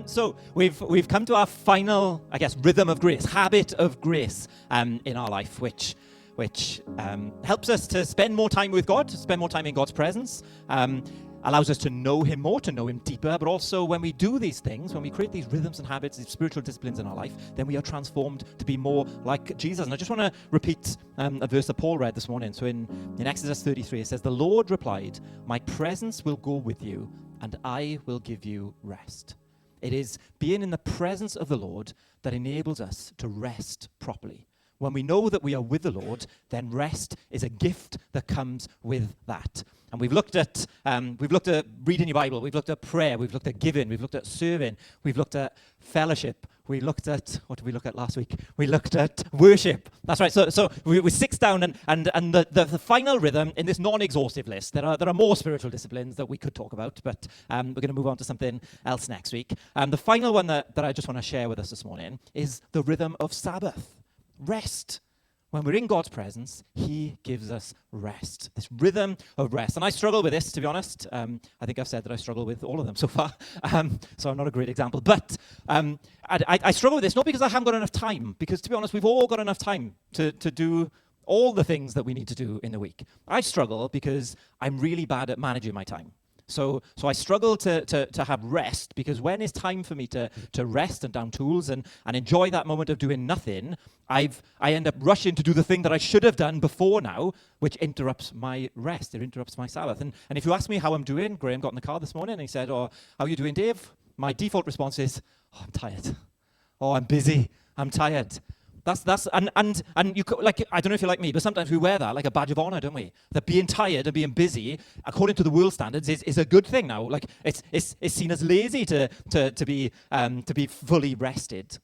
So we've come to our final, I guess, rhythm of grace, habit of grace in our life, which helps us to spend more time with God, to spend more time in God's presence, allows us to know Him more, to know Him deeper. But also, when we do these things, when we create these rhythms and habits, these spiritual disciplines in our life, then we are transformed to be more like Jesus. And I just want to repeat a verse that Paul read this morning. So in Exodus 33, it says, "The Lord replied, 'My presence will go with you, and I will give you rest.'" It is being in the presence of the Lord that enables us to rest properly. When we know that we are with the Lord, then rest is a gift that comes with that. And we've looked at reading your Bible, we've looked at prayer, we've looked at giving, we've looked at serving, we've looked at fellowship, we looked at, what did we look at last week? We looked at worship. That's right. So we sit down and the final rhythm in this non-exhaustive list, there are more spiritual disciplines that we could talk about, but we're going to move on to something else next week. The final one that I just want to share with us this morning is the rhythm of Sabbath. Rest. When we're in God's presence, He gives us rest. This rhythm of rest. And I struggle with this, to be honest. I think I've said that I struggle with all of them so far. So I'm not a great example. But I struggle with this not because I haven't got enough time. Because, to be honest, we've all got enough time to do all the things that we need to do in a week. I struggle because I'm really bad at managing my time. So I struggle to have rest, because when it's time for me to rest and down tools and enjoy that moment of doing nothing, I end up rushing to do the thing that I should have done before now, which interrupts my rest. It interrupts my Sabbath. And if you ask me how I'm doing, Graham got in the car this morning and he said, "Oh, how are you doing, Dave?" My default response is, "Oh, I'm tired. Oh, I'm busy. I'm tired." And you could, like, I don't know if you're like me, but sometimes we wear that like a badge of honor, don't we? That being tired and being busy, according to the world standards, is a good thing now. Like it's seen as lazy to be fully rested.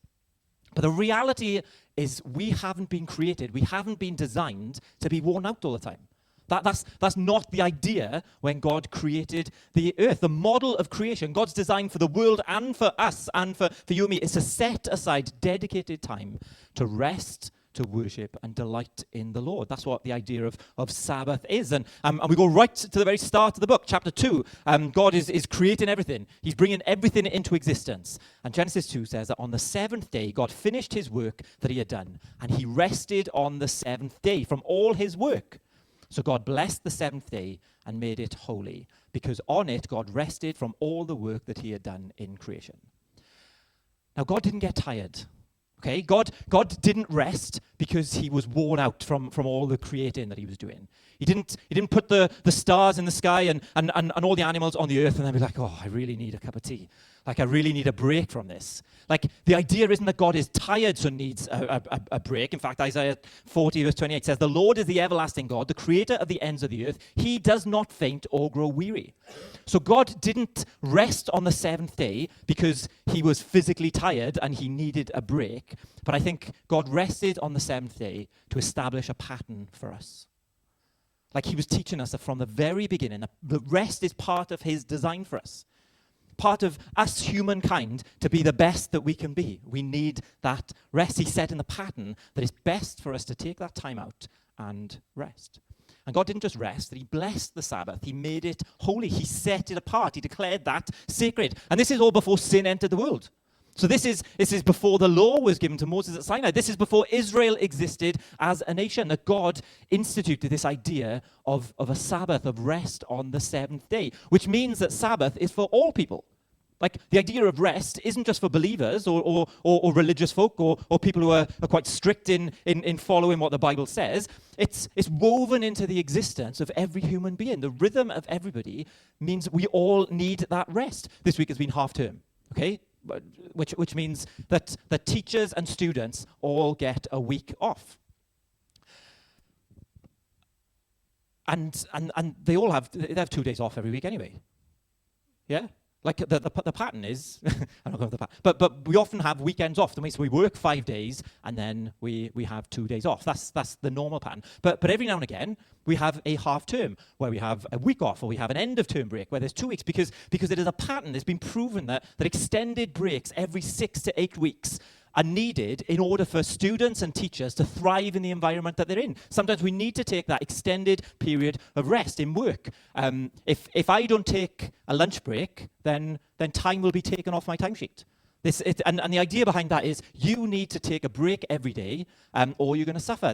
But the reality is we haven't been created, we haven't been designed to be worn out all the time. That's not the idea when God created the earth. The model of creation, God's design for the world and for us and for you and me, is to set aside dedicated time to rest, to worship, and delight in the Lord. That's what the idea of Sabbath is. And we go right to the very start of the book, chapter 2. God is creating everything. He's bringing everything into existence. And Genesis 2 says that on the seventh day, God finished His work that He had done, and He rested on the seventh day from all His work. So God blessed the seventh day and made it holy, because on it God rested from all the work that He had done in creation. Now, God didn't get tired. Okay, God didn't rest because He was worn out from all the creating that He was doing. He didn't put the stars in the sky and all the animals on the earth and then be like, "Oh, I really need a cup of tea. Like, I really need a break from this." Like, the idea isn't that God is tired so needs a break. In fact, Isaiah 40 verse 28 says, "The Lord is the everlasting God, the creator of the ends of the earth. He does not faint or grow weary." So God didn't rest on the seventh day because He was physically tired and He needed a break. But I think God rested on the seventh day to establish a pattern for us. Like, He was teaching us that from the very beginning, the rest is part of His design for us. Part of us, humankind, to be the best that we can be. We need that rest. He said in the pattern that it's best for us to take that time out and rest. And God didn't just rest, He blessed the Sabbath. He made it holy. He set it apart. He declared that sacred. And this is all before sin entered the world. So this is before the law was given to Moses at Sinai. This is before Israel existed as a nation, that God instituted this idea of a Sabbath, of rest on the seventh day, which means that Sabbath is for all people. Like, the idea of rest isn't just for believers or religious folk or people who are quite strict in following what the Bible says. It's woven into the existence of every human being. The rhythm of everybody means we all need that rest. This week has been half term, okay? Which means that the teachers and students all get a week off. And they have 2 days off every week anyway. Yeah? Like, the pattern is, I'm not going with the pattern, but we often have weekends off. So we work 5 days and then we have 2 days off. That's the normal pattern. But every now and again, we have a half term where we have a week off, or we have an end of term break where there's 2 weeks, because it is a pattern. It's been proven that extended breaks every 6 to 8 weeks are needed in order for students and teachers to thrive in the environment that they're in. Sometimes we need to take that extended period of rest in work. If I don't take a lunch break, then time will be taken off my timesheet. And the idea behind that is you need to take a break every day, or you're going to suffer.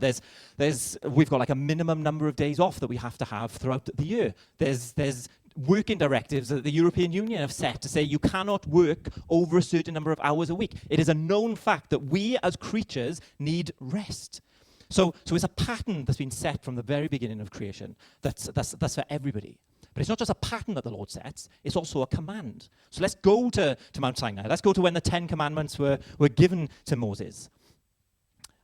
We've got like a minimum number of days off that we have to have throughout the year. There's working directives that the European Union have set to say you cannot work over a certain number of hours a week. It is a known fact that we as creatures need rest. So it's a pattern that's been set from the very beginning of creation. That's for everybody. But it's not just a pattern that the Lord sets, it's also a command. So let's go to Mount Sinai. Let's go to when the 10 Commandments were given to Moses.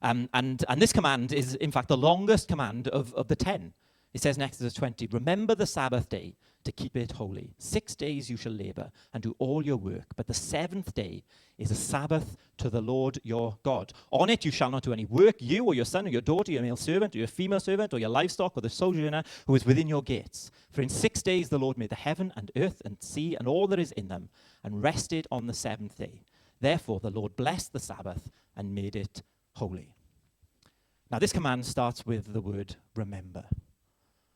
And this command is, in fact, the longest command of the 10. It says in Exodus 20, remember the Sabbath day to keep it holy. 6 days you shall labor and do all your work, but the seventh day is a Sabbath to the Lord your God. On it you shall not do any work, you or your son or your daughter, your male servant or your female servant or your livestock or the sojourner who is within your gates. For in 6 days the Lord made the heaven and earth and sea and all that is in them, and rested on the seventh day. Therefore the Lord blessed the Sabbath and made it holy. Now this command starts with the word remember.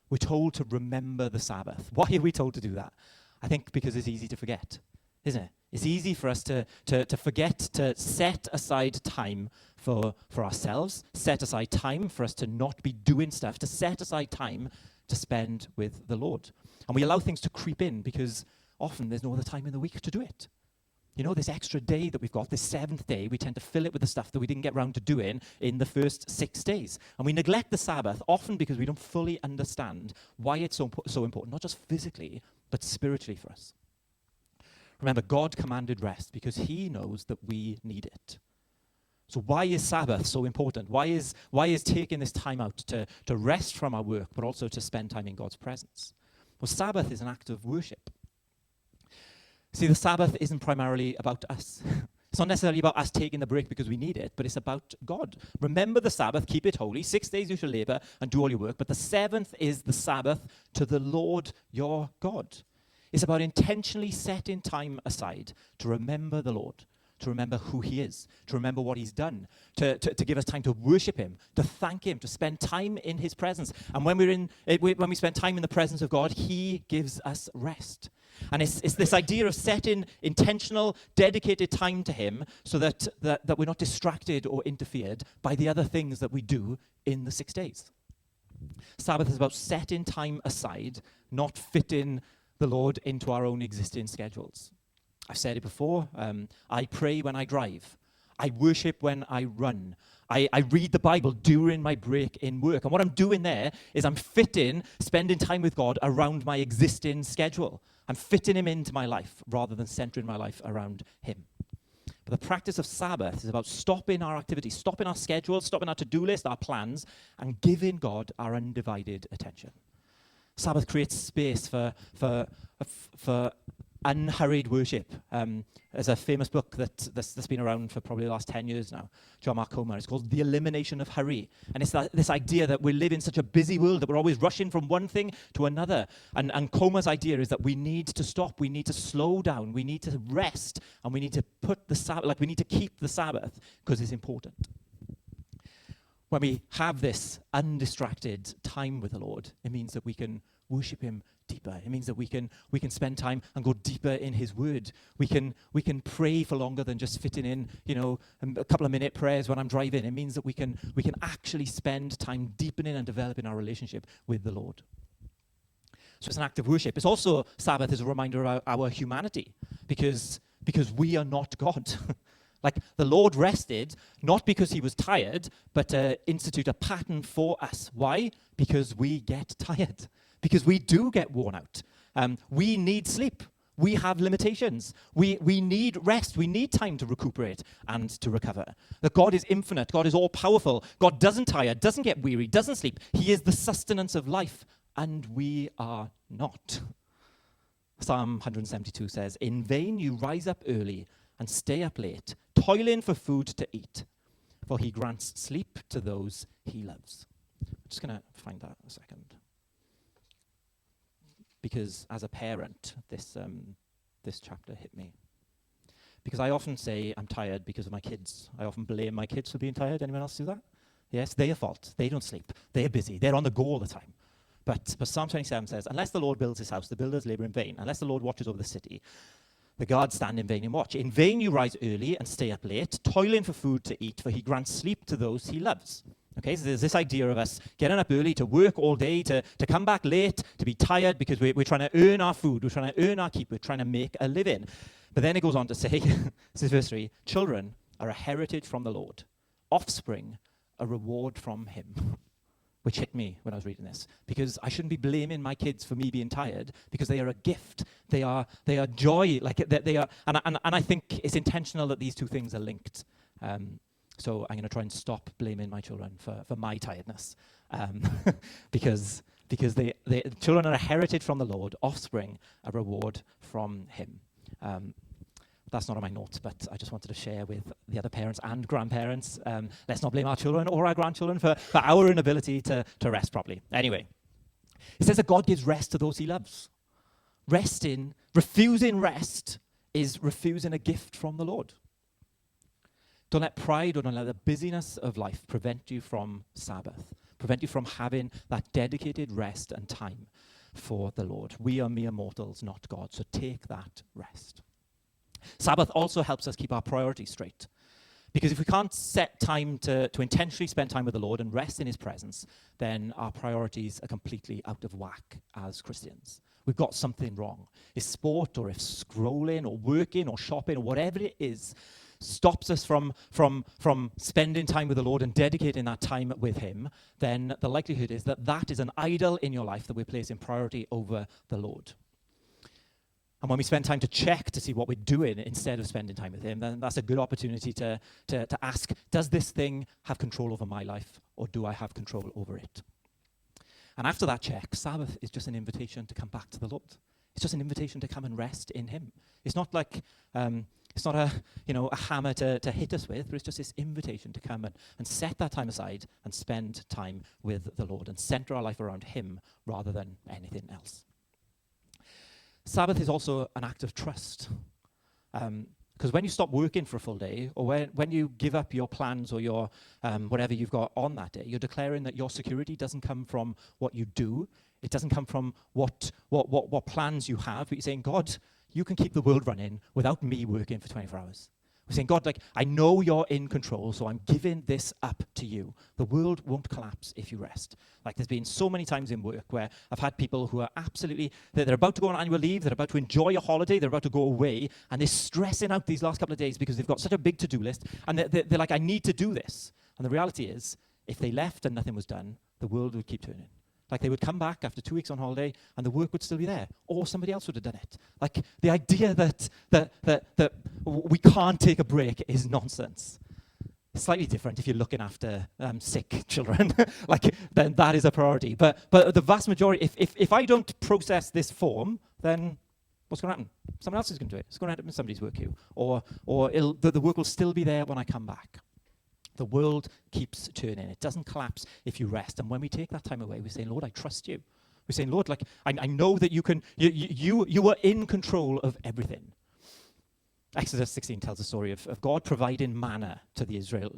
We're told to remember the Sabbath. Why are we told to do that? I think because it's easy to forget, isn't it? It's easy for us to forget to set aside time for ourselves, set aside time for us to not be doing stuff, to set aside time to spend with the Lord. And we allow things to creep in because often there's no other time in the week to do it. You know, this extra day that we've got, this seventh day, we tend to fill it with the stuff that we didn't get round to doing in the first 6 days. And we neglect the Sabbath, often because we don't fully understand why it's so important, not just physically, but spiritually for us. Remember, God commanded rest because he knows that we need it. So why is Sabbath so important? Why is taking this time out to rest from our work, but also to spend time in God's presence? Well, Sabbath is an act of worship. See, the Sabbath isn't primarily about us. It's not necessarily about us taking the break because we need it, but it's about God. Remember the Sabbath, keep it holy. 6 days you shall labor and do all your work, but the seventh is the Sabbath to the Lord your God. It's about intentionally setting time aside to remember the Lord, to remember who he is, to remember what he's done, to give us time to worship him, to thank him, to spend time in his presence. And when we spend time in the presence of God, he gives us rest. And it's this idea of setting intentional, dedicated time to him so that we're not distracted or interfered by the other things that we do in the 6 days. Sabbath is about setting time aside, not fitting the Lord into our own existing schedules. I've said it before, I pray when I drive. I worship when I run. I read the Bible during my break in work. And what I'm doing there is I'm fitting spending time with God around my existing schedule. I'm fitting him into my life rather than centering my life around him. But the practice of Sabbath is about stopping our activities, stopping our schedule, stopping our to-do list, our plans, and giving God our undivided attention. Sabbath creates space for unhurried worship. There's a famous book that's been around for probably the last 10 years now, John Mark Comer. It's called The Elimination of Hurry. And it's this idea that we live in such a busy world that we're always rushing from one thing to another. And Comer's idea is that we need to stop, we need to slow down, we need to rest, and we need to we need to keep the Sabbath because it's important. When we have this undistracted time with the Lord, it means that we can worship him deeper. It means that we can spend time and go deeper in his word. We can pray for longer than just fitting in, a couple of minute prayers when I'm driving. It means that we can actually spend time deepening and developing our relationship with the Lord. So it's an act of worship. It's also, Sabbath is a reminder of our humanity because we are not God. Like the Lord rested, not because he was tired, but to institute a pattern for us. Why? Because we get tired. Because we do get worn out. We need sleep. We have limitations. We need rest. We need time to recuperate and to recover. That God is infinite. God is all-powerful. God doesn't tire, doesn't get weary, doesn't sleep. He is the sustenance of life, and we are not. Psalm 172 says, "In vain you rise up early and stay up late, toiling for food to eat, for he grants sleep to those he loves." I'm just going to find that a second. Because as a parent, this chapter hit me. Because I often say I'm tired because of my kids. I often blame my kids for being tired. Anyone else do that? Yes, their fault. They don't sleep. They're busy. They're on the go all the time. But Psalm 27 says, unless the Lord builds his house, the builders labor in vain. Unless the Lord watches over the city, the guards stand in vain and watch. In vain you rise early and stay up late, toiling for food to eat, for he grants sleep to those he loves. Okay, so there's this idea of us getting up early to work all day, to come back late, to be tired because we're trying to earn our food, we're trying to earn our keep, we're trying to make a living. But then it goes on to say, this is verse 3, children are a heritage from the Lord, offspring a reward from him. Which hit me when I was reading this, because I shouldn't be blaming my kids for me being tired, because they are a gift. They are joy. Like they are, and I think it's intentional that these two things are linked. So I'm going to try and stop blaming my children for my tiredness, because they children are a heritage from the Lord, offspring a reward from him. That's not on my notes, but I just wanted to share with the other parents and grandparents. Let's not blame our children or our grandchildren for our inability to rest properly. Anyway, it says that God gives rest to those he loves. Refusing rest is refusing a gift from the Lord. Don't let pride or don't let the busyness of life prevent you from Sabbath, prevent you from having that dedicated rest and time for the Lord. We are mere mortals, not God, so take that rest. Sabbath also helps us keep our priorities straight. Because if we can't set time to intentionally spend time with the Lord and rest in his presence, then our priorities are completely out of whack as Christians. We've got something wrong. If sport or if scrolling or working or shopping or whatever it is stops us from spending time with the Lord and dedicating that time with him, then the likelihood is that is an idol in your life that we're placing priority over the Lord. And when we spend time to check to see what we're doing instead of spending time with him, then that's a good opportunity to ask, does this thing have control over my life, or do I have control over it? And after that check, Sabbath is just an invitation to come back to the Lord. It's just an invitation to come and rest in him. It's not like, it's not a hammer to hit us with, but it's just this invitation to come and set that time aside and spend time with the Lord and center our life around him rather than anything else. Sabbath is also an act of trust. Because when you stop working for a full day, or when you give up your plans or your whatever you've got on that day, you're declaring that your security doesn't come from what you do. It doesn't come from what plans you have. But you're saying, God, you can keep the world running without me working for 24 hours. We're saying, God, I know you're in control, so I'm giving this up to you. The world won't collapse if you rest. There's been so many times in work where I've had people who are they're about to go on annual leave, they're about to enjoy a holiday, they're about to go away, and they're stressing out these last couple of days because they've got such a big to-do list, and they're like, I need to do this. And the reality is, if they left and nothing was done, the world would keep turning. They would come back after 2 weeks on holiday and the work would still be there, or somebody else would have done it. The idea that we can't take a break is nonsense. It's slightly different if you're looking after sick children. Then that is a priority. But the vast majority, if I don't process this form, then what's going to happen? Someone else is going to do it. It's going to end up in somebody's work queue, or the work will still be there when I come back. The world keeps turning. It doesn't collapse if you rest. And when we take that time away, we're saying, Lord, I trust you. We're saying, Lord, I know that you are in control of everything. Exodus 16 tells the story of God providing manna to Israel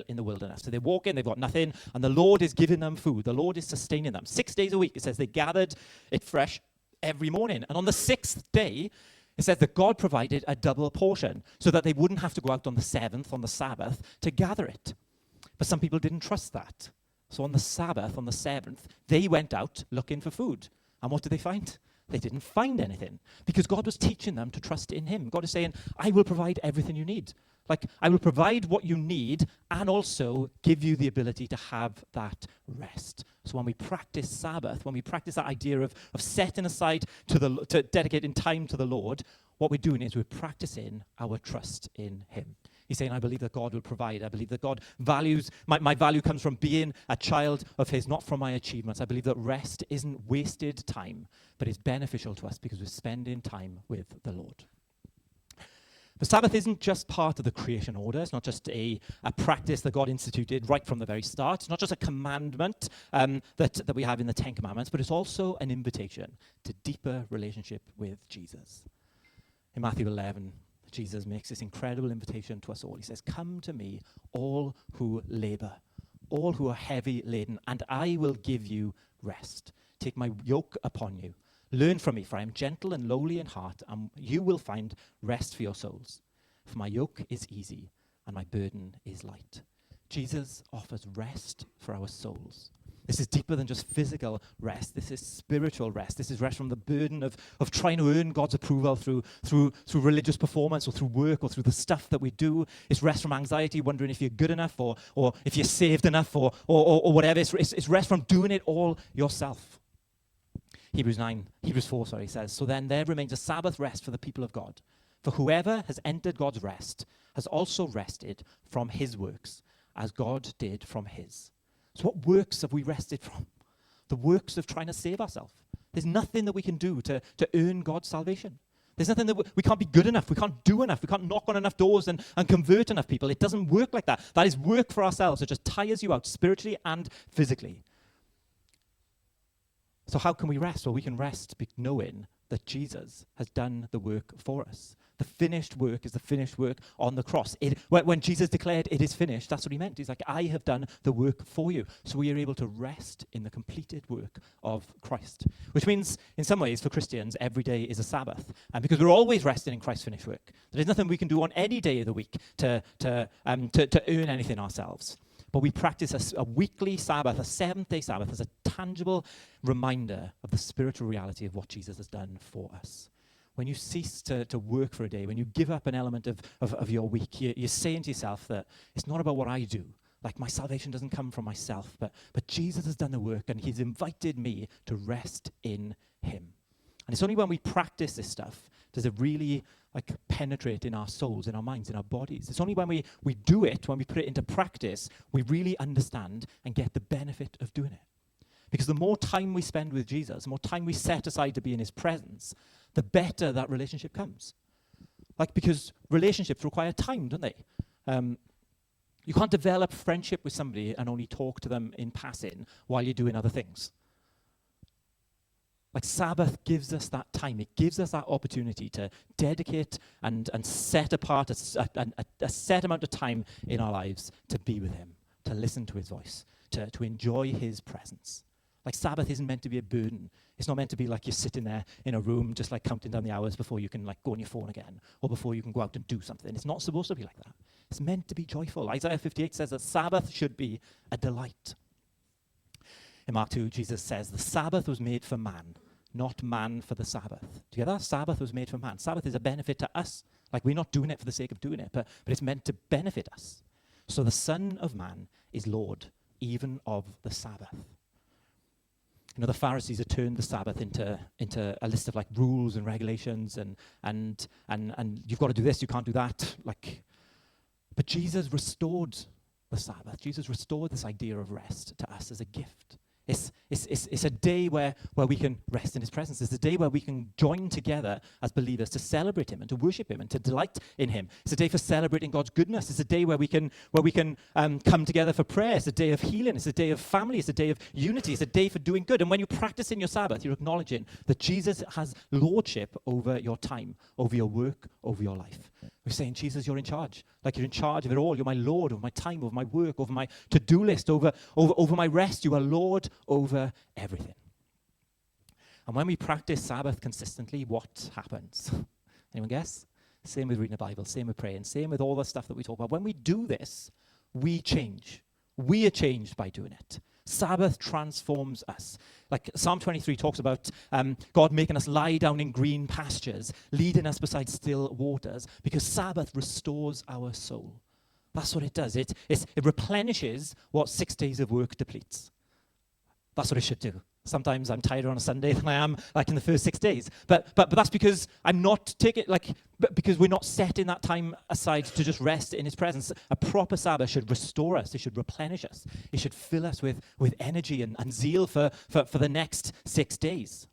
in the wilderness. So they walk in, they've got nothing, and the Lord is giving them food. The Lord is sustaining them. 6 days a week, it says they gathered it fresh every morning. And on the sixth day, it says that God provided a double portion so that they wouldn't have to go out on the seventh, on the Sabbath, to gather it. But some people didn't trust that. So on the Sabbath, on the seventh, they went out looking for food. And what did they find? They didn't find anything because God was teaching them to trust in him. God is saying, I will provide everything you need. I will provide what you need and also give you the ability to have that rest. So when we practice Sabbath, when we practice that idea of setting aside to dedicating time to the Lord, what we're doing is we're practicing our trust in him. He's saying, I believe that God will provide. I believe that God values, my value comes from being a child of his, not from my achievements. I believe that rest isn't wasted time, but it's beneficial to us because we're spending time with the Lord. The Sabbath isn't just part of the creation order. It's not just a practice that God instituted right from the very start. It's not just a commandment that we have in the Ten Commandments, but it's also an invitation to deeper relationship with Jesus. In Matthew 11, Jesus makes this incredible invitation to us all. He says, come to me, all who labor, all who are heavy laden, and I will give you rest. Take my yoke upon you. Learn from me, for I am gentle and lowly in heart, and you will find rest for your souls. For my yoke is easy, and my burden is light. Jesus offers rest for our souls. This is deeper than just physical rest. This is spiritual rest. This is rest from the burden of trying to earn God's approval through religious performance or through work or through the stuff that we do. It's rest from anxiety, wondering if you're good enough or if you're saved enough or whatever. It's rest from doing it all yourself. Hebrews 4 says, so then there remains a Sabbath rest for the people of God. For whoever has entered God's rest has also rested from his works, as God did from his. So what works have we rested from? The works of trying to save ourselves. There's nothing that we can do to earn God's salvation. There's nothing that we can't be good enough. We can't do enough. We can't knock on enough doors and convert enough people. It doesn't work like that. That is work for ourselves. It just tires you out spiritually and physically. So how can we rest? Well, we can rest knowing that Jesus has done the work for us. The finished work is the finished work on the cross. When Jesus declared it is finished, that's what he meant. He's like, I have done the work for you. So we are able to rest in the completed work of Christ. Which means, in some ways, for Christians, every day is a Sabbath. And because we're always resting in Christ's finished work. There's nothing we can do on any day of the week to earn anything ourselves. But we practice a weekly Sabbath, a seventh-day Sabbath, as a tangible reminder of the spiritual reality of what Jesus has done for us. When you cease to work for a day, when you give up an element of your week, you're saying to yourself that it's not about what I do. Like my salvation doesn't come from myself, but Jesus has done the work and he's invited me to rest in him. And it's only when we practice this stuff does it really penetrate in our souls, in our minds, in our bodies. It's only when we do it, when we put it into practice, we really understand and get the benefit of doing it. Because the more time we spend with Jesus, the more time we set aside to be in his presence, the better that relationship comes. Because relationships require time, don't they? You can't develop friendship with somebody and only talk to them in passing while you're doing other things. Sabbath gives us that time. It gives us that opportunity to dedicate and set apart a set amount of time in our lives to be with him, to listen to his voice, to enjoy his presence. Sabbath isn't meant to be a burden. It's not meant to be like you're sitting there in a room just counting down the hours before you can go on your phone again or before you can go out and do something. It's not supposed to be like that. It's meant to be joyful. Isaiah 58 says that Sabbath should be a delight. In Mark 2, Jesus says, the Sabbath was made for man, not man for the Sabbath. Do you get that? Sabbath was made for man. Sabbath is a benefit to us. We're not doing it for the sake of doing it, but it's meant to benefit us. So the Son of Man is Lord, even of the Sabbath. The Pharisees had turned the Sabbath into a list of rules and regulations and you've got to do this, you can't do that. But Jesus restored the Sabbath. Jesus restored this idea of rest to us as a gift. It's a day where we can rest in his presence. It's a day where we can join together as believers to celebrate him and to worship him and to delight in him. It's a day for celebrating God's goodness. It's a day where we can come together for prayer. It's a day of healing. It's a day of family. It's a day of unity. It's a day for doing good. And when you practice in your Sabbath, you're acknowledging that Jesus has lordship over your time, over your work, over your life. We're saying, Jesus, you're in charge. You're in charge of it all. You're my Lord over my time, over my work, over my to-do list, over my rest. You are Lord over everything. And when we practice Sabbath consistently, what happens? Anyone guess? Same with reading the Bible, same with praying, same with all the stuff that we talk about. When we do this, we change. We are changed by doing it. Sabbath transforms us. Psalm 23 talks about God making us lie down in green pastures, leading us beside still waters, because Sabbath restores our soul. That's what it does. It replenishes what 6 days of work depletes. That's what it should do. Sometimes I'm tired on a Sunday than I am in the first 6 days. But that's because I'm not taking because we're not setting that time aside to just rest in his presence. A proper Sabbath should restore us. It should replenish us. It should fill us with energy and zeal for the next 6 days.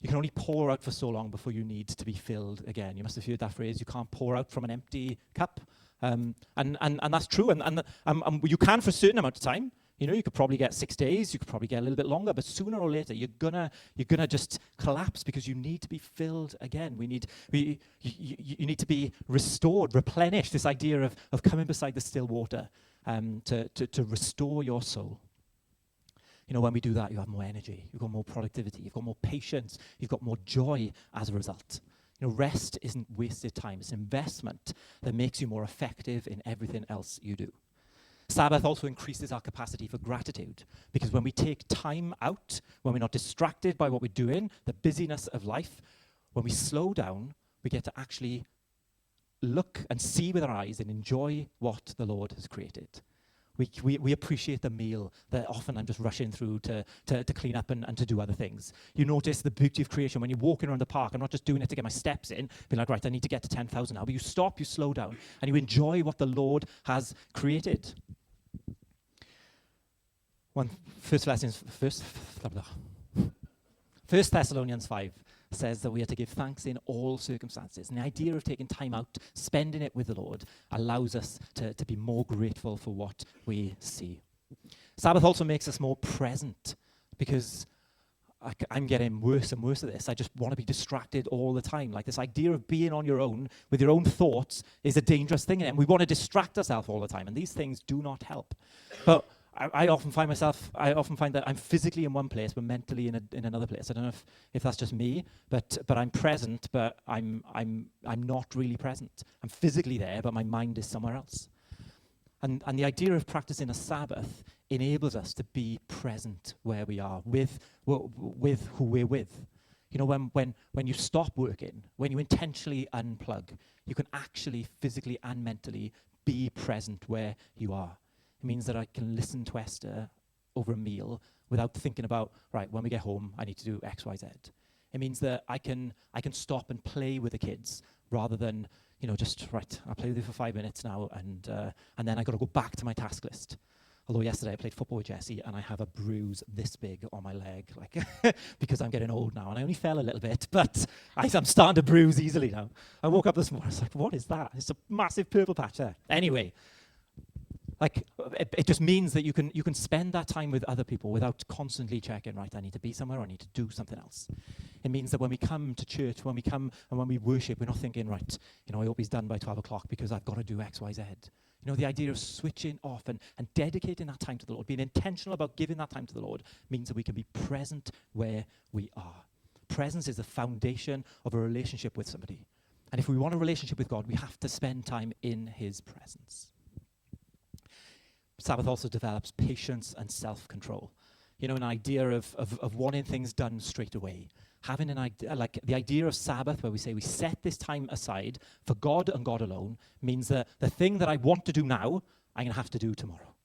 You can only pour out for so long before you need to be filled again. You must have heard that phrase, you can't pour out from an empty cup. And that's true. And you can for a certain amount of time. You know, you could probably get 6 days, you could probably get a little bit longer, but sooner or later you're gonna just collapse because you need to be filled again. You need to be restored, replenished. This idea of coming beside the still water to restore your soul. You know, when we do that, you have more energy, you've got more productivity, you've got more patience, you've got more joy as a result. You know, rest isn't wasted time. It's an investment that makes you more effective in everything else you do. Sabbath also increases our capacity for gratitude, because when we take time out, when we're not distracted by what we're doing, the busyness of life, when we slow down, we get to actually look and see with our eyes and enjoy what the Lord has created. We appreciate the meal that often I'm just rushing through to clean up and to do other things. You notice the beauty of creation when you're walking around the park. I'm not just doing it to get my steps in, being like, right, I need to get to 10,000 now. But you stop, you slow down, and you enjoy what the Lord has created. First Thessalonians 5 says that we are to give thanks in all circumstances. And the idea of taking time out, spending it with the Lord, allows us to be more grateful for what we see. Sabbath also makes us more present, because I'm getting worse and worse at this. I just want to be distracted all the time. Like, this idea of being on your own with your own thoughts is a dangerous thing, and we want to distract ourselves all the time, and these things do not help. But I often find that I'm physically in one place, but mentally in another place. I don't know if that's just me, but I'm present, but I'm not really present. I'm physically there, but my mind is somewhere else. And the idea of practicing a Sabbath enables us to be present where we are, with who we're with. You know, when you stop working, when you intentionally unplug, you can actually physically and mentally be present where you are. It means that I can listen to Esther over a meal without thinking about, right, when we get home, I need to do X, Y, Z. It means that I can stop and play with the kids rather than, you know, just, right, I'll play with you for 5 minutes now, and then I got to go back to my task list. Although yesterday I played football with Jesse and I have a bruise this big on my leg, like because I'm getting old now, and I only fell a little bit, but I'm starting to bruise easily now. I woke up this morning, I was like, what is that? It's a massive purple patch there. Anyway, like, it just means that you can spend that time with other people without constantly checking, right, I need to be somewhere, or I need to do something else. It means that when we come to church, when we come and when we worship, we're not thinking, right, you know, I hope he's done by 12 o'clock because I've got to do X, Y, Z. You know, the idea of switching off and dedicating that time to the Lord, being intentional about giving that time to the Lord, means that we can be present where we are. Presence is the foundation of a relationship with somebody. And if we want a relationship with God, we have to spend time in his presence. Sabbath also develops patience and self-control. You know, an idea of wanting things done straight away. Having an idea, like the idea of Sabbath, where we say we set this time aside for God and God alone, means that the thing that I want to do now, I'm going to have to do tomorrow.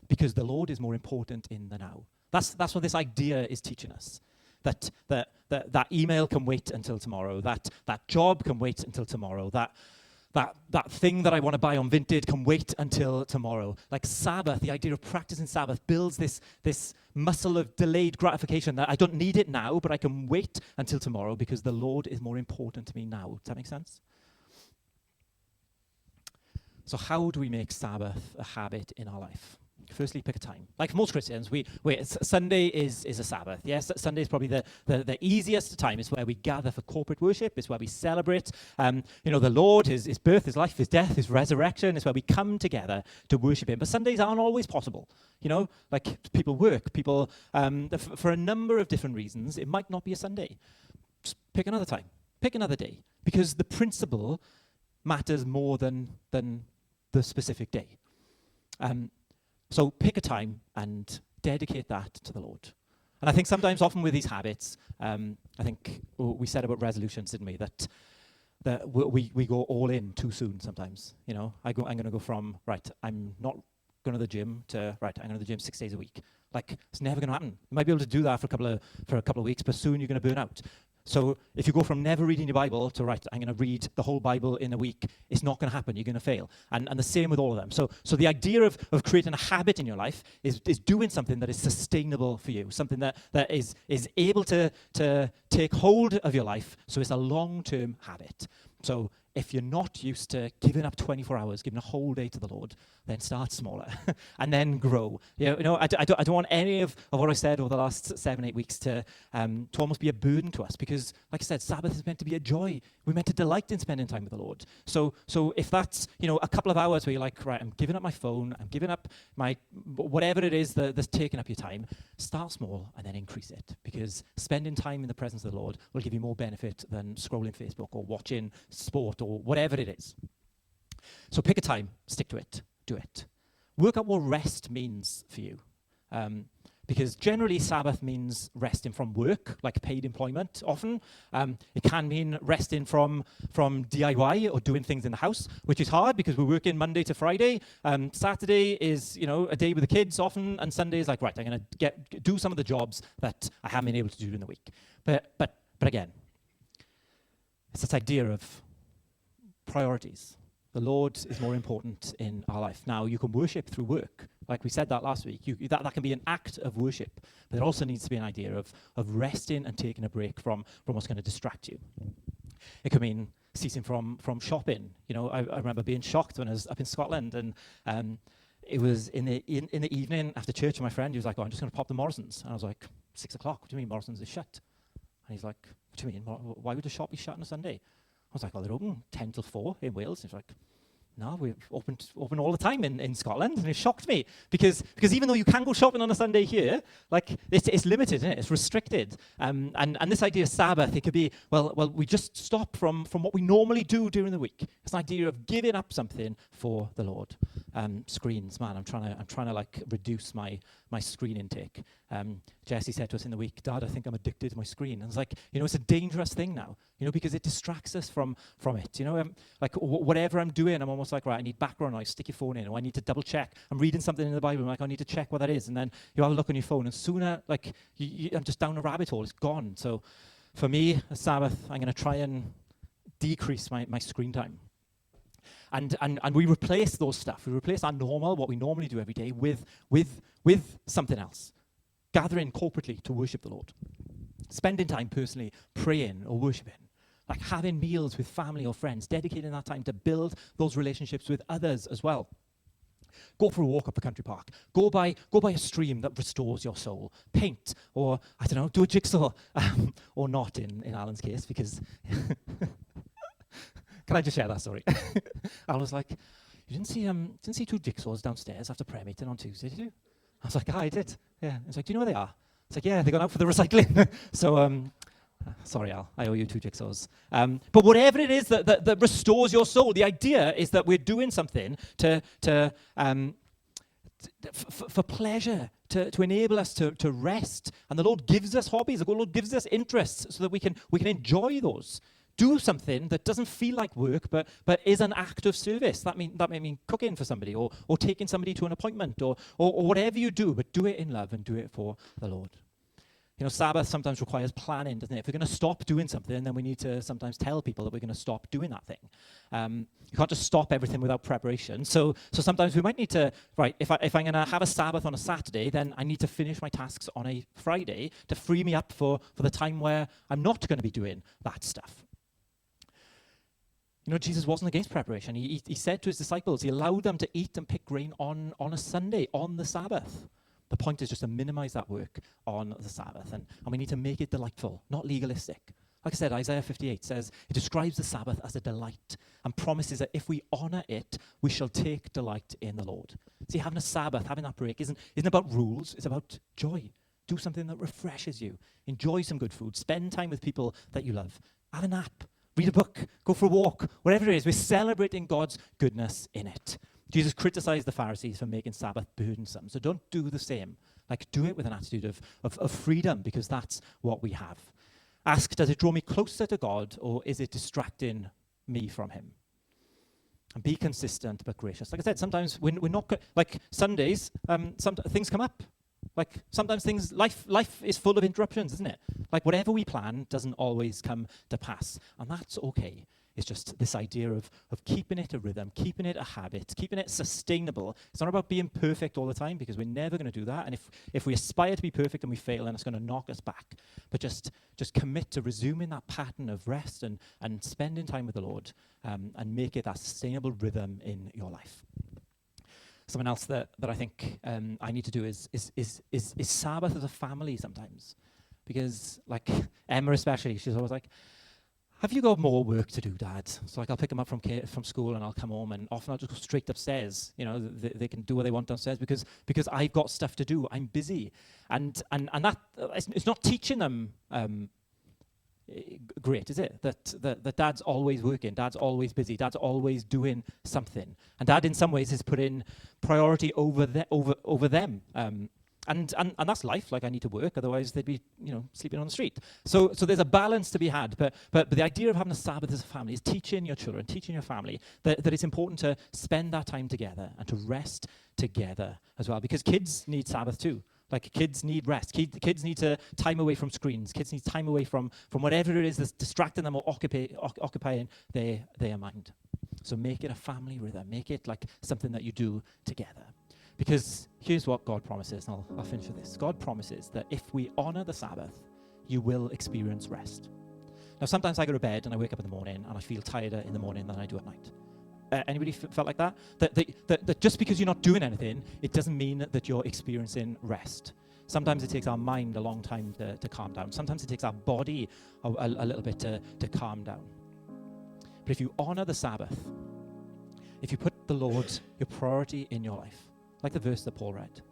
Because the Lord is more important in the now. That's what this idea is teaching us. That email can wait until tomorrow. That job can wait until tomorrow. That thing that I want to buy on Vinted can wait until tomorrow. Like Sabbath, the idea of practicing Sabbath builds this muscle of delayed gratification that I don't need it now, but I can wait until tomorrow because the Lord is more important to me now. Does that make sense? So how do we make Sabbath a habit in our life? Firstly, pick a time. Like most Christians, Sunday is a Sabbath. Yes, Sunday is probably the easiest time. It's where we gather for corporate worship. It's where we celebrate, the Lord, his birth, his life, his death, his resurrection. It's where we come together to worship him. But Sundays aren't always possible. You know, like people work, for a number of different reasons, it might not be a Sunday. Just pick another time. Pick another day. Because the principle matters more than the specific day. So pick a time and dedicate that to the Lord. And I think sometimes, often with these habits, I think we said about resolutions, didn't we? That we go all in too soon sometimes. You know, I'm going to go from, right, I'm not going to the gym to, right, I'm going to the gym 6 days a week. Like, it's never going to happen. You might be able to do that for a couple of weeks, but soon you're going to burn out. So if you go from never reading your Bible to, right, I'm going to read the whole Bible in a week, it's not going to happen. You're going to fail. And the same with all of them. So the idea of creating a habit in your life is doing something that is sustainable for you, something that is able to take hold of your life, so it's a long-term habit. So if you're not used to giving up 24 hours, giving a whole day to the Lord, then start smaller and then grow. I don't want any of what I said over the last 7-8 weeks to almost be a burden to us, because, like I said, Sabbath is meant to be a joy. We're meant to delight in spending time with the Lord. So if that's a couple of hours where you're like, right, I'm giving up my phone, I'm giving up my whatever it is that's taking up your time, start small and then increase it, because spending time in the presence of the Lord will give you more benefit than scrolling Facebook or watching sport or whatever it is. So pick a time, stick to it, do it. Work out what rest means for you. Because generally Sabbath means resting from work, like paid employment often. It can mean resting from DIY or doing things in the house, which is hard because we're working Monday to Friday. Saturday is, a day with the kids often, and Sunday is like, right, I'm going to do some of the jobs that I haven't been able to do in the week. But again, it's this idea of priorities. The Lord is more important in our life. Now, you can worship through work. Like we said that last week. That can be an act of worship. But there also needs to be an idea of resting and taking a break from what's going to distract you. It could mean ceasing from shopping. I remember being shocked when I was up in Scotland, and it was in the evening after church, and my friend, he was like, I'm just going to pop the Morrisons. And I was like, 6 o'clock? What do you mean Morrisons is shut? And he's like, what do you mean? Why would the shop be shut on a Sunday? I was like, well, they're open 10 till 4 in Wales. And he's like, no, we're open all the time in Scotland. And it shocked me because even though you can go shopping on a Sunday here, like it's limited, isn't it? It's restricted. And this idea of Sabbath, it could be, well, we just stop from what we normally do during the week. It's an idea of giving up something for the Lord. Screens, man, I'm trying to like reduce my screen intake. Jesse said to us in the week, Dad, I think I'm addicted to my screen. And it's like, it's a dangerous thing now, because it distracts us from it. Like whatever I'm doing, I'm almost like, right, I need background noise, stick your phone in, or I need to double check. I'm reading something in the Bible, I'm like, I need to check what that is. And then you have a look on your phone, and sooner, like, I'm just down a rabbit hole, it's gone. So for me, a Sabbath, I'm going to try and decrease my screen time. And we replace those stuff. We replace our normal, what we normally do every day, with something else. Gathering corporately to worship the Lord. Spending time personally praying or worshiping. Like having meals with family or friends. Dedicating that time to build those relationships with others as well. Go for a walk up a country park. Go by a stream that restores your soul. Paint, or, I don't know, do a jigsaw. Or not in Alan's case, because... Can I just share that story? I was like, you didn't see 2 jigsaws downstairs after prayer meeting on Tuesday, did you? I was like, I did. Yeah. It's like, do you know where they are? It's like, yeah, they got out for the recycling. So, sorry, Al, I owe you 2 jigsaws. But whatever it is that restores your soul, the idea is that we're doing something for pleasure, to enable us to rest. And the Lord gives us hobbies. The Lord gives us interests so that we can enjoy those. Do something that doesn't feel like work, but is an act of service. That may mean cooking for somebody, or taking somebody to an appointment, or whatever you do, but do it in love and do it for the Lord. Sabbath sometimes requires planning, doesn't it? If we're going to stop doing something, then we need to sometimes tell people that we're going to stop doing that thing. You can't just stop everything without preparation. So sometimes we might need to, right, if I'm going to have a Sabbath on a Saturday, then I need to finish my tasks on a Friday to free me up for the time where I'm not going to be doing that stuff. Jesus wasn't against preparation. He said to his disciples, he allowed them to eat and pick grain on a Sunday, on the Sabbath. The point is just to minimize that work on the Sabbath. And we need to make it delightful, not legalistic. Like I said, Isaiah 58 says, it describes the Sabbath as a delight and promises that if we honor it, we shall take delight in the Lord. See, having a Sabbath, having that break isn't about rules, it's about joy. Do something that refreshes you. Enjoy some good food. Spend time with people that you love. Have a nap. Read a book, go for a walk, whatever it is, we're celebrating God's goodness in it. Jesus criticized the Pharisees for making Sabbath burdensome, so don't do the same. Like, do it with an attitude of freedom, because that's what we have. Ask, does it draw me closer to God, or is it distracting me from him? And be consistent but gracious. Like I said, sometimes we're not, like Sundays, some things come up. Like sometimes life is full of interruptions, isn't it? Like whatever we plan doesn't always come to pass. And that's okay. is just this idea of keeping it a rhythm, keeping it a habit, keeping it sustainable. It's not about being perfect all the time, because we're never going to do that. And if we aspire to be perfect and we fail, then it's going to knock us back. But just commit to resuming that pattern of rest and spending time with the Lord, and make it that sustainable rhythm in your life. Something else that I think I need to do is Sabbath as a family sometimes. Because, like, Emma especially, she's always like, have you got more work to do, Dad? So, like, I'll pick them up from school and I'll come home, and often I'll just go straight upstairs. You know, they can do what they want downstairs because I've got stuff to do. I'm busy. And that, it's not teaching them great, is it? That Dad's always working, Dad's always busy, Dad's always doing something. And Dad, in some ways, is putting priority over them. And that's life. Like, I need to work, otherwise they'd be, sleeping on the street. So there's a balance to be had. But the idea of having a Sabbath as a family is teaching your children, teaching your family that it's important to spend that time together and to rest together as well. Because kids need Sabbath too. Like, kids need rest. Kids need time away from screens. Kids need time away from whatever it is that's distracting them or occupying their mind. So make it a family rhythm. Make it like something that you do together. Because here's what God promises, and I'll finish with this. God promises that if we honor the Sabbath, you will experience rest. Now, sometimes I go to bed and I wake up in the morning and I feel tireder in the morning than I do at night. Anybody felt like that? That just because you're not doing anything, it doesn't mean that you're experiencing rest. Sometimes it takes our mind a long time to calm down. Sometimes it takes our body a little bit to calm down. But if you honor the Sabbath, if you put the Lord, your priority in your life, like the verse that Paul read,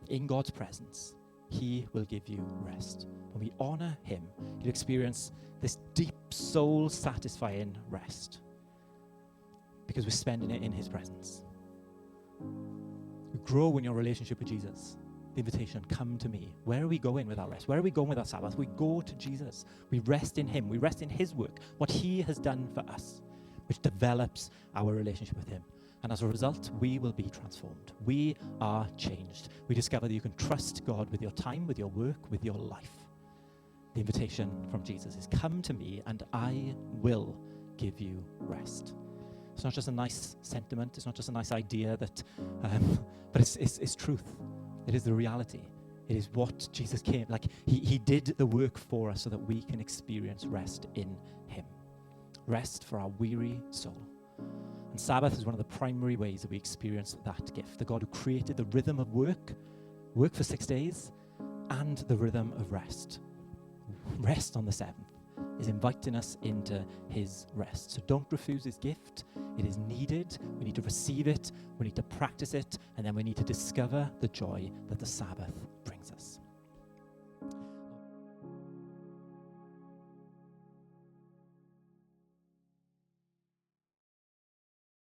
in God's presence, he will give you rest. When we honor him, you'll experience this deep, soul-satisfying rest because we're spending it in his presence. You grow in your relationship with Jesus. The invitation, come to me. Where are we going with our rest? Where are we going with our Sabbath? We go to Jesus. We rest in him. We rest in his work, what he has done for us, which develops our relationship with him. And as a result, we will be transformed. We are changed. We discover that you can trust God with your time, with your work, with your life. The invitation from Jesus is, come to me and I will give you rest. It's not just a nice sentiment. It's not just a nice idea, but it's truth. It is the reality. It is what Jesus came. Like, he did the work for us so that we can experience rest in him. Rest for our weary soul. And Sabbath is one of the primary ways that we experience that gift. The God who created the rhythm of work for 6 days, and the rhythm of rest on the seventh, is inviting us into his rest. So don't refuse his gift. It is needed. We need to receive it. We need to practice it. And then we need to discover the joy that the Sabbath brings us.